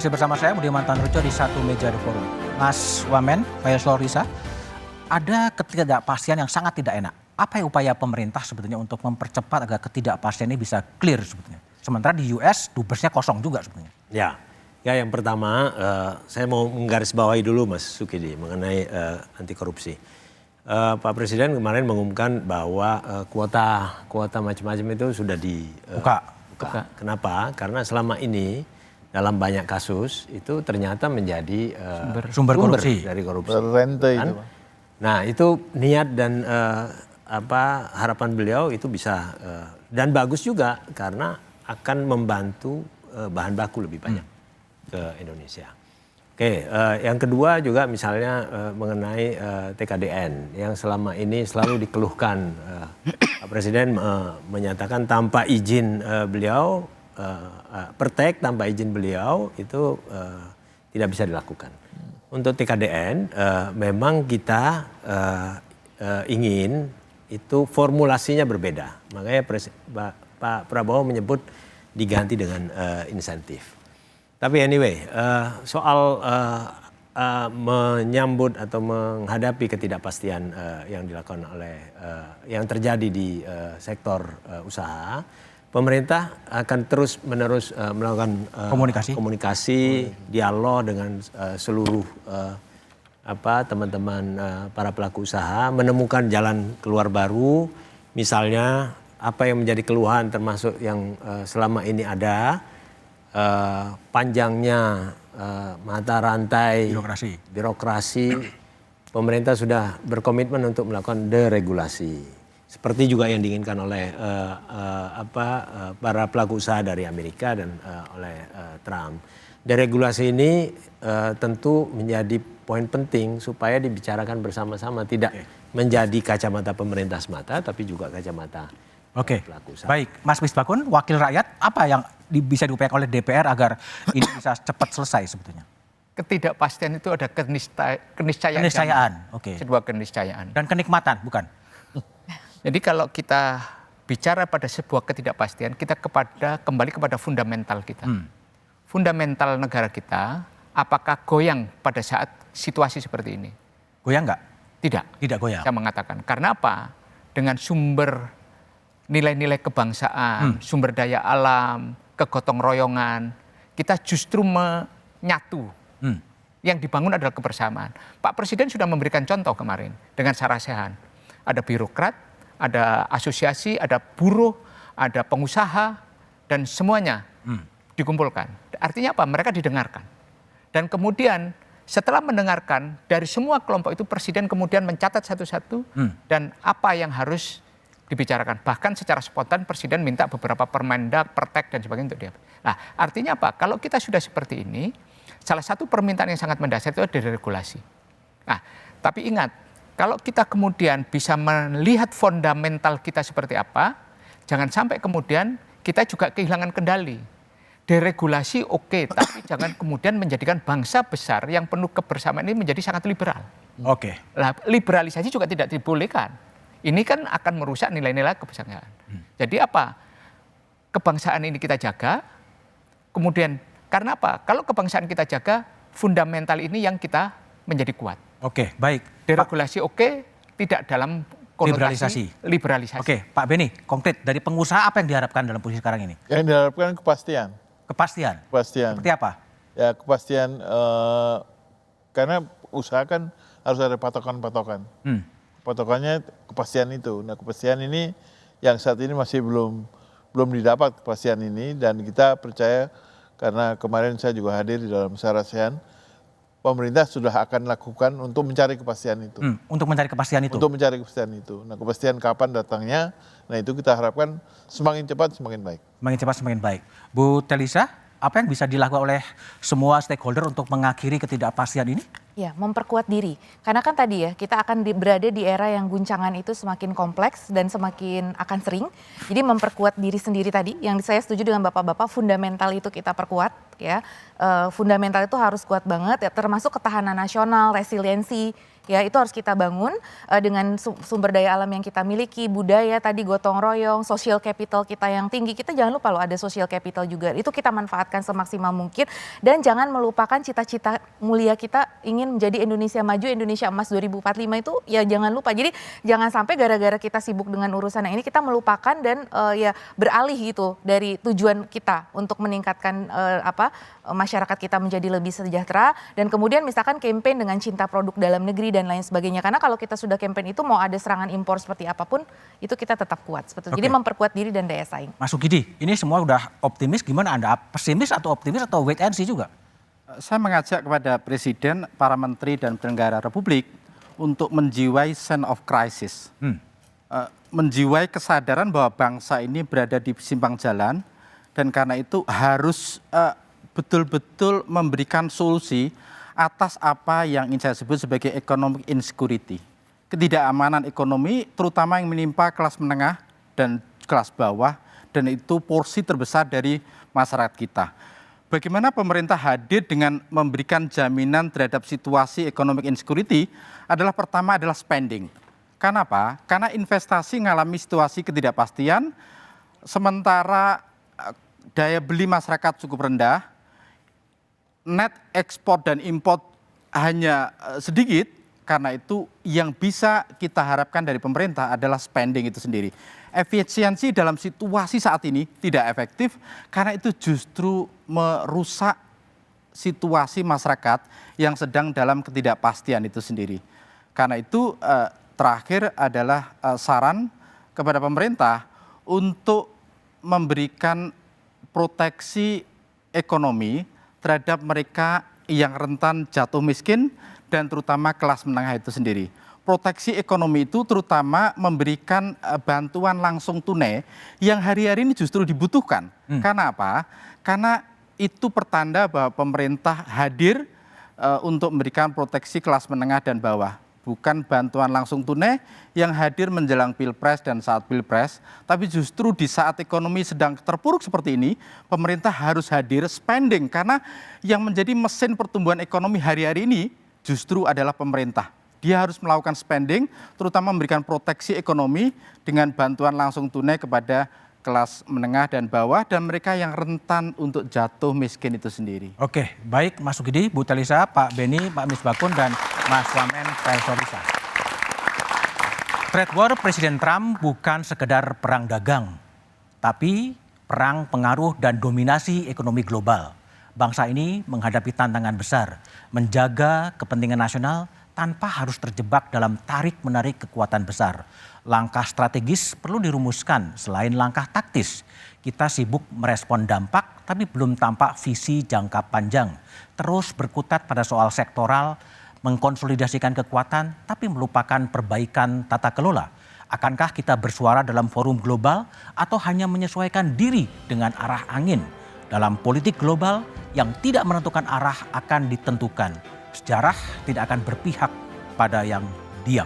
Masih bersama saya Budiman Tanrujo di Satu Meja The Forum. Mas Wamen, Pak Yoslo Risa, ada ketidakpastian yang sangat tidak enak. Apa yang upaya pemerintah sebetulnya untuk mempercepat agar ketidakpastian ini bisa clear sebetulnya? Sementara di US dubesnya kosong juga sebetulnya. Ya yang pertama saya mau menggarisbawahi dulu Mas Sukidi mengenai anti korupsi. Pak Presiden kemarin mengumumkan bahwa kuota macam-macam itu sudah dibuka. Kenapa? Karena selama ini dalam banyak kasus itu ternyata menjadi sumber korupsi dari korupsi. Rente Kan? itu. Nah itu niat dan harapan beliau itu bisa dan bagus juga karena akan membantu bahan baku lebih banyak ke Indonesia. Oke, yang kedua juga misalnya mengenai TKDN yang selama ini selalu dikeluhkan. Pak Presiden menyatakan tanpa izin beliau, pertek tanpa izin beliau itu tidak bisa dilakukan. Untuk TKDN memang kita ingin itu formulasinya berbeda. Makanya Pak Prabowo menyebut diganti dengan insentif. Tapi anyway, soal menyambut atau menghadapi ketidakpastian yang dilakukan oleh yang terjadi di sektor usaha, pemerintah akan terus-menerus melakukan komunikasi, dialog dengan seluruh teman-teman para pelaku usaha, menemukan jalan keluar baru, misalnya apa yang menjadi keluhan termasuk yang selama ini ada. Panjangnya mata rantai birokrasi, pemerintah sudah berkomitmen untuk melakukan deregulasi. Seperti juga yang diinginkan oleh para pelaku usaha dari Amerika dan oleh Trump. Deregulasi ini tentu menjadi poin penting supaya dibicarakan bersama-sama, tidak menjadi kacamata pemerintah semata, tapi juga kacamata pelaku usaha. Baik, Mas Misbakun, wakil rakyat, apa yang bisa diupayakan oleh DPR agar ini bisa cepat selesai sebetulnya? Ketidakpastian itu ada keniscayaan. Keniscayaan, oke. Sebuah keniscayaan. Dan kenikmatan, bukan? Jadi kalau kita bicara pada sebuah ketidakpastian, kita kembali kepada fundamental kita. Fundamental negara kita, apakah goyang pada saat situasi seperti ini? Goyang nggak? Tidak. Tidak goyang. Saya mengatakan. Karena apa? Dengan sumber nilai-nilai kebangsaan, sumber daya alam, kegotong royongan, kita justru menyatu. Yang dibangun adalah kebersamaan. Pak Presiden sudah memberikan contoh kemarin dengan Sarasehan. Ada birokrat, ada asosiasi, ada buruh, ada pengusaha, dan semuanya dikumpulkan. Artinya apa? Mereka didengarkan. Dan kemudian setelah mendengarkan dari semua kelompok itu, Presiden kemudian mencatat satu-satu dan apa yang harus dibicarakan. Bahkan secara spontan Presiden minta beberapa permendak, pertek dan sebagainya untuk dia. Nah, artinya apa? Kalau kita sudah seperti ini, salah satu permintaan yang sangat mendasar itu adalah deregulasi. Nah, tapi ingat, kalau kita kemudian bisa melihat fundamental kita seperti apa, jangan sampai kemudian kita juga kehilangan kendali. Deregulasi oke, tapi jangan kemudian menjadikan bangsa besar yang penuh kebersamaan ini menjadi sangat liberal. Oke. Nah, liberalisasi juga tidak dibolehkan. Ini kan akan merusak nilai-nilai kebangsaan. Jadi apa? Kebangsaan ini kita jaga, kemudian karena apa? Kalau kebangsaan kita jaga, fundamental ini yang kita menjadi kuat. Oke, baik. Deregulasi oke, tidak dalam konotasi liberalisasi. Oke, Pak Beni, konkret dari pengusaha apa yang diharapkan dalam posisi sekarang ini? Yang diharapkan kepastian. Kepastian? Kepastian. Seperti apa? Ya kepastian, karena usaha kan harus ada patokan-patokan. Patokannya kepastian itu. Nah kepastian ini yang saat ini masih belum didapat kepastian ini, dan kita percaya karena kemarin saya juga hadir di dalam Sarasehan, pemerintah sudah akan lakukan untuk mencari kepastian itu. Untuk mencari kepastian itu? Untuk mencari kepastian itu. Nah kepastian kapan datangnya, nah itu kita harapkan semakin cepat semakin baik. Semakin cepat semakin baik. Bu Telisa, apa yang bisa dilakukan oleh semua stakeholder untuk mengakhiri ketidakpastian ini? Ya, memperkuat diri. Karena kan tadi ya, kita akan berada di era yang guncangan itu semakin kompleks dan semakin akan sering. Jadi memperkuat diri sendiri tadi, yang saya setuju dengan bapak-bapak, fundamental itu kita perkuat. Ya, fundamental itu harus kuat banget, ya, termasuk ketahanan nasional, resiliensi. ya itu harus kita bangun dengan sumber daya alam yang kita miliki, budaya tadi gotong royong, social capital kita yang tinggi. Kita jangan lupa loh ada social capital juga. Itu kita manfaatkan semaksimal mungkin dan jangan melupakan cita-cita mulia kita ingin menjadi Indonesia maju, Indonesia emas 2045 itu ya jangan lupa. Jadi jangan sampai gara-gara kita sibuk dengan urusan yang ini kita melupakan dan ya beralih gitu dari tujuan kita untuk meningkatkan masyarakat kita menjadi lebih sejahtera dan kemudian misalkan campaign dengan cinta produk dalam negeri dan lain sebagainya. Karena kalau kita sudah campaign itu mau ada serangan impor seperti apapun itu kita tetap kuat. Sebetulnya. Jadi memperkuat diri dan daya saing. Mas Sukidi, ini semua udah optimis, gimana Anda? Pesimis atau optimis atau wait and see juga? Saya mengajak kepada Presiden, para menteri dan penyelenggara Republik untuk menjiwai sense of crisis. Menjiwai kesadaran bahwa bangsa ini berada di simpang jalan dan karena itu harus betul-betul memberikan solusi atas apa yang ingin saya sebut sebagai economic insecurity. Ketidakamanan ekonomi terutama yang menimpa kelas menengah dan kelas bawah dan itu porsi terbesar dari masyarakat kita. Bagaimana pemerintah hadir dengan memberikan jaminan terhadap situasi economic insecurity adalah pertama adalah spending. Kenapa? Karena investasi mengalami situasi ketidakpastian sementara daya beli masyarakat cukup rendah, net ekspor dan import hanya sedikit, karena itu yang bisa kita harapkan dari pemerintah adalah spending itu sendiri. Efisiensi dalam situasi saat ini tidak efektif karena itu justru merusak situasi masyarakat yang sedang dalam ketidakpastian itu sendiri. Karena itu terakhir adalah saran kepada pemerintah untuk memberikan proteksi ekonomi terhadap mereka yang rentan jatuh miskin dan terutama kelas menengah itu sendiri. Proteksi ekonomi itu terutama memberikan bantuan langsung tunai yang hari-hari ini justru dibutuhkan. Karena apa? Karena itu pertanda bahwa pemerintah hadir untuk memberikan proteksi kelas menengah dan bawah. Bukan bantuan langsung tunai yang hadir menjelang Pilpres dan saat Pilpres, tapi justru di saat ekonomi sedang terpuruk seperti ini, pemerintah harus hadir spending karena yang menjadi mesin pertumbuhan ekonomi hari-hari ini justru adalah pemerintah. Dia harus melakukan spending, terutama memberikan proteksi ekonomi dengan bantuan langsung tunai kepada kelas menengah dan bawah dan mereka yang rentan untuk jatuh miskin itu sendiri. Oke, baik Mas Sukidi, Bu Talisa, Pak Beni, Pak Misbakun, dan Mas Wamen Faisal. Trade war Presiden Trump bukan sekedar perang dagang, tapi perang pengaruh dan dominasi ekonomi global. Bangsa ini menghadapi tantangan besar, menjaga kepentingan nasional tanpa harus terjebak dalam tarik-menarik kekuatan besar. Langkah strategis perlu dirumuskan selain langkah taktis. Kita sibuk merespon dampak tapi belum tampak visi jangka panjang. Terus berkutat pada soal sektoral, mengkonsolidasikan kekuatan tapi melupakan perbaikan tata kelola. Akankah kita bersuara dalam forum global atau hanya menyesuaikan diri dengan arah angin? Dalam politik global yang tidak menentukan arah akan ditentukan. Sejarah tidak akan berpihak pada yang diam.